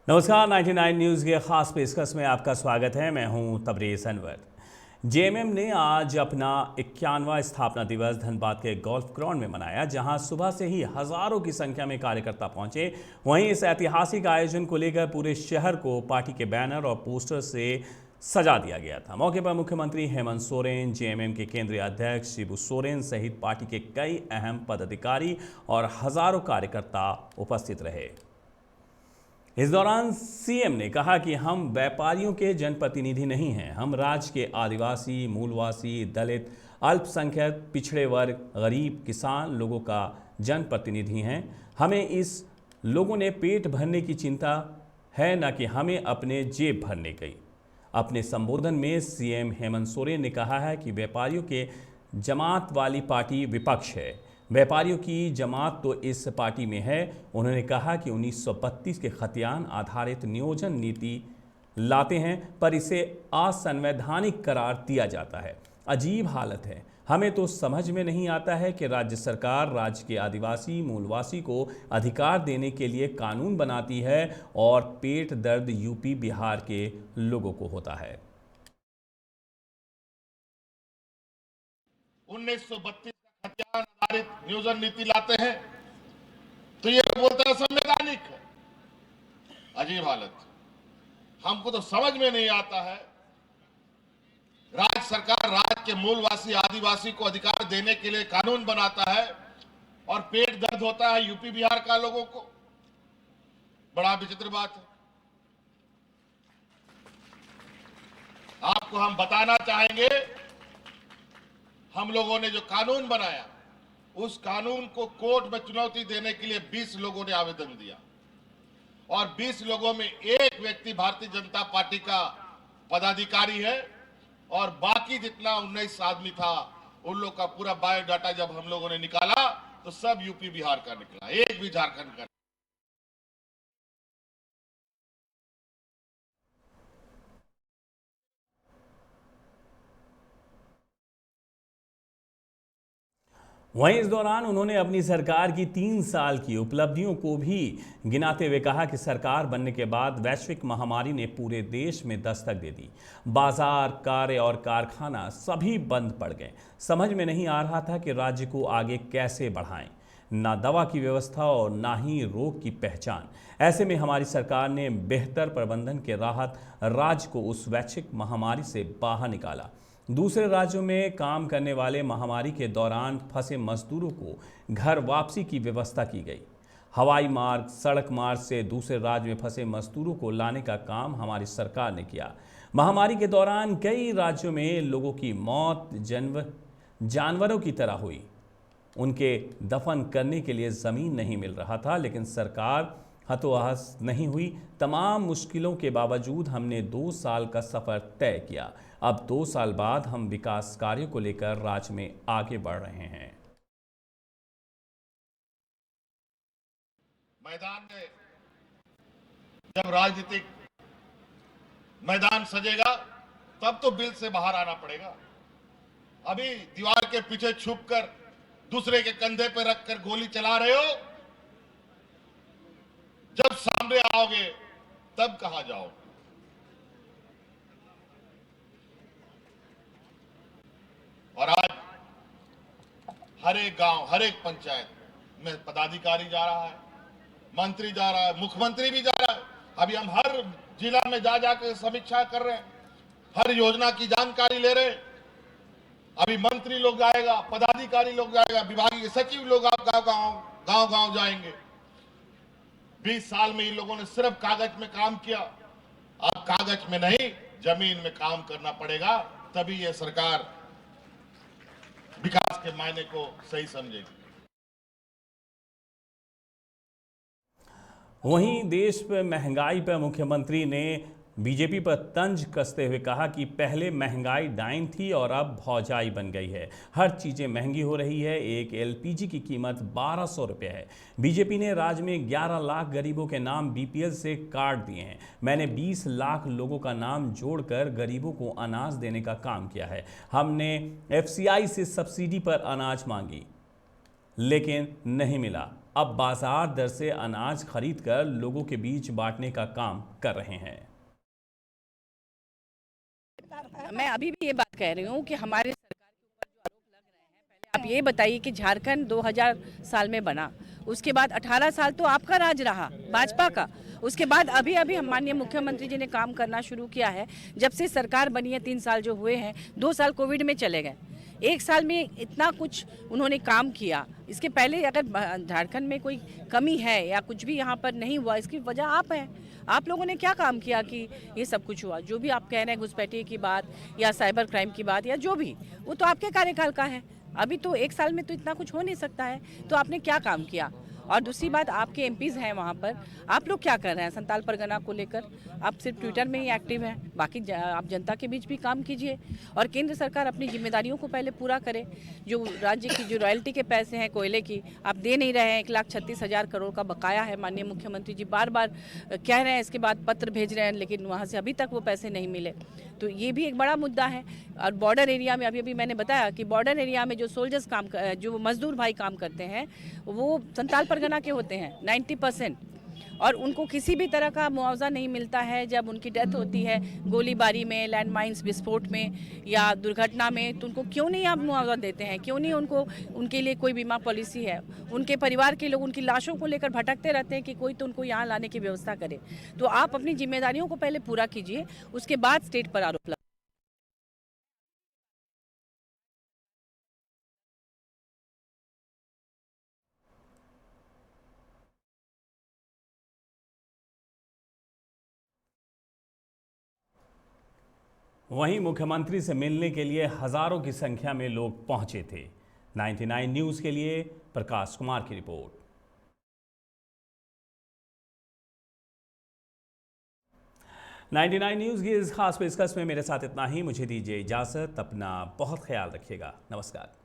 नमस्कार 99 न्यूज़ के खास पेशकश में आपका स्वागत है। मैं हूं तबरेज़ अनवर। जेएमएम ने आज अपना 51वां स्थापना दिवस धनबाद के गोल्फ ग्राउंड में मनाया, जहां सुबह से ही हजारों की संख्या में कार्यकर्ता पहुंचे। वहीं इस ऐतिहासिक आयोजन को लेकर पूरे शहर को पार्टी के बैनर और पोस्टर से सजा दिया गया था। मौके पर मुख्यमंत्री हेमंत सोरेन, जेएमएम के केंद्रीय अध्यक्ष शिबू सोरेन सहित पार्टी के कई अहम पदाधिकारी और हजारों कार्यकर्ता उपस्थित रहे। इस दौरान सीएम ने कहा कि हम व्यापारियों के जनप्रतिनिधि नहीं हैं, हम राज्य के आदिवासी, मूलवासी, दलित, अल्पसंख्यक, पिछड़े वर्ग, गरीब, किसान लोगों का जनप्रतिनिधि हैं। हमें इस लोगों ने पेट भरने की चिंता है, न कि हमें अपने जेब भरने की। अपने संबोधन में सीएम हेमंत सोरेन ने कहा है कि व्यापारियों के जमात वाली पार्टी विपक्ष है, व्यापारियों की जमात तो इस पार्टी में है। उन्होंने कहा कि 1932 के खतियान आधारित नियोजन नीति लाते हैं, पर इसे असंवैधानिक करार दिया जाता है। अजीब हालत है। हमें तो समझ में नहीं आता है कि राज्य सरकार राज्य के आदिवासी, मूलवासी को अधिकार देने के लिए कानून बनाती है और पेट दर्द यूपी, बिहार के लोगों को होता है। 1932 का खतियान आधारित नियोजन नीति लाते हैं तो ये बोलते हैं संवैधानिक है। अजीब हालत। हमको तो समझ में नहीं आता है। राज्य सरकार राज्य के मूलवासी आदिवासी को अधिकार देने के लिए कानून बनाता है और पेट दर्द होता है यूपी बिहार का लोगों को। बड़ा विचित्र बात है। आपको हम बताना चाहेंगे, हम लोगों ने जो कानून बनाया उस कानून को कोर्ट में चुनौती देने के लिए 20 लोगों ने आवेदन दिया और 20 लोगों में एक व्यक्ति भारतीय जनता पार्टी का पदाधिकारी है और बाकी जितना 19 आदमी था उन लोग का पूरा बायोडाटा जब हम लोगों ने निकाला तो सब यूपी बिहार का निकला, एक भी झारखंड का। वहीं इस दौरान उन्होंने अपनी सरकार की 3 साल की उपलब्धियों को भी गिनाते हुए कहा कि सरकार बनने के बाद वैश्विक महामारी ने पूरे देश में दस्तक दे दी। बाजार, कार्य और कारखाना सभी बंद पड़ गए। समझ में नहीं आ रहा था कि राज्य को आगे कैसे बढ़ाएं। ना दवा की व्यवस्था और ना ही रोग की पहचान। ऐसे में हमारी सरकार ने बेहतर प्रबंधन के राहत राज्य को उस वैश्विक महामारी से बाहर निकाला। दूसरे राज्यों में काम करने वाले महामारी के दौरान फंसे मजदूरों को घर वापसी की व्यवस्था की गई। हवाई मार्ग, सड़क मार्ग से दूसरे राज्य में फंसे मजदूरों को लाने का काम हमारी सरकार ने किया। महामारी के दौरान कई राज्यों में लोगों की मौत जानवरों की तरह हुई। उनके दफन करने के लिए ज़मीन नहीं मिल रहा था, लेकिन सरकार हतोहस नहीं हुई। तमाम मुश्किलों के बावजूद हमने 2 साल का सफ़र तय किया। अब 2 साल बाद हम विकास कार्यों को लेकर राज्य में आगे बढ़ रहे हैं। मैदान में जब राजनीतिक मैदान सजेगा तब तो बिल से बाहर आना पड़ेगा। अभी दीवार के पीछे छुपकर दूसरे के कंधे पर रखकर गोली चला रहे हो, जब सामने आओगे तब कहां जाओगे। और आज हर एक गांव, हर एक पंचायत में पदाधिकारी जा रहा है, मंत्री जा रहा है, मुख्यमंत्री भी जा रहा है। अभी हम हर जिला में जा जाकर समीक्षा कर रहे हैं, हर योजना की जानकारी ले रहे हैं। अभी मंत्री लोग जाएगा, पदाधिकारी लोग जाएगा, विभागीय सचिव लोग आप गांव गांव जाएंगे। 20 साल में इन लोगों ने सिर्फ कागज में काम किया। अब कागज में नहीं, जमीन में काम करना पड़ेगा, तभी यह सरकार विकास के मायने को सही समझेगी। वहीं देश पर महंगाई पर मुख्यमंत्री ने बीजेपी पर तंज कसते हुए कहा कि पहले महंगाई डाइन थी और अब भौजाई बन गई है। हर चीज़ें महंगी हो रही है। एक एलपीजी की कीमत 1200 रुपये है। बीजेपी ने राज्य में 11 लाख गरीबों के नाम बीपीएल से कार्ड दिए हैं। मैंने 20 लाख लोगों का नाम जोड़कर गरीबों को अनाज देने का काम किया है। हमने एफसीआई से सब्सिडी पर अनाज मांगी, लेकिन नहीं मिला। अब बाजार दर से अनाज खरीदकर लोगों के बीच बांटने का काम कर रहे हैं। मैं अभी भी ये बात कह रही हूँ कि हमारे सरकार के ऊपर जो आरोप लग रहे हैं, पहले आप ये बताइए कि झारखंड 2000 साल में बना, उसके बाद 18 साल तो आपका राज रहा भाजपा का, उसके बाद अभी अभी हम माननीय मुख्यमंत्री जी ने काम करना शुरू किया है। जब से सरकार बनी है 3 साल जो हुए हैं, 2 साल कोविड में चले गए, 1 साल में इतना कुछ उन्होंने काम किया। इसके पहले अगर झारखंड में कोई कमी है या कुछ भी यहाँ पर नहीं हुआ, इसकी वजह आप हैं। आप लोगों ने क्या काम किया कि ये सब कुछ हुआ? जो भी आप कह रहे हैं घुसपैठिए की बात या साइबर क्राइम की बात या जो भी, वो तो आपके कार्यकाल का है। अभी तो 1 साल में तो इतना कुछ हो नहीं सकता है। तो आपने क्या काम किया? और दूसरी बात, आपके एमपीज़ हैं वहाँ पर, आप लोग क्या कर रहे हैं संताल परगना को लेकर? आप सिर्फ ट्विटर में ही एक्टिव हैं, बाकी आप जनता के बीच भी काम कीजिए। और केंद्र सरकार अपनी जिम्मेदारियों को पहले पूरा करे। जो राज्य की जो रॉयल्टी के पैसे हैं कोयले की, आप दे नहीं रहे हैं। 1,36,000 करोड़ का बकाया है। माननीय मुख्यमंत्री जी बार बार कह रहे हैं, इसके बाद पत्र भेज रहे हैं, लेकिन वहाँ से अभी तक वो पैसे नहीं मिले। तो ये भी एक बड़ा मुद्दा है। और बॉर्डर एरिया में अभी मैंने बताया कि बॉर्डर एरिया में जो सोल्जर्स जो मजदूर भाई काम करते हैं, वो संताल परगना के होते हैं 90%, और उनको किसी भी तरह का मुआवजा नहीं मिलता है। जब उनकी डेथ होती है गोलीबारी में, लैंड माइंस विस्फोट में या दुर्घटना में, तो उनको क्यों नहीं आप मुआवजा देते हैं? क्यों नहीं उनको उनके लिए कोई बीमा पॉलिसी है? उनके परिवार के लोग उनकी लाशों को लेकर भटकते रहते हैं कि कोई तो उनको यहाँ लाने की व्यवस्था करे। तो आप अपनी जिम्मेदारियों को पहले पूरा कीजिए, उसके बाद स्टेट पर आरोप लगाइए। वहीं मुख्यमंत्री से मिलने के लिए हजारों की संख्या में लोग पहुंचे थे। 99 न्यूज़ के लिए प्रकाश कुमार की रिपोर्ट। 99 न्यूज़ की इस खास पेशकश में मेरे साथ इतना ही। मुझे दीजिए इजाज़त। अपना बहुत ख्याल रखिएगा। नमस्कार।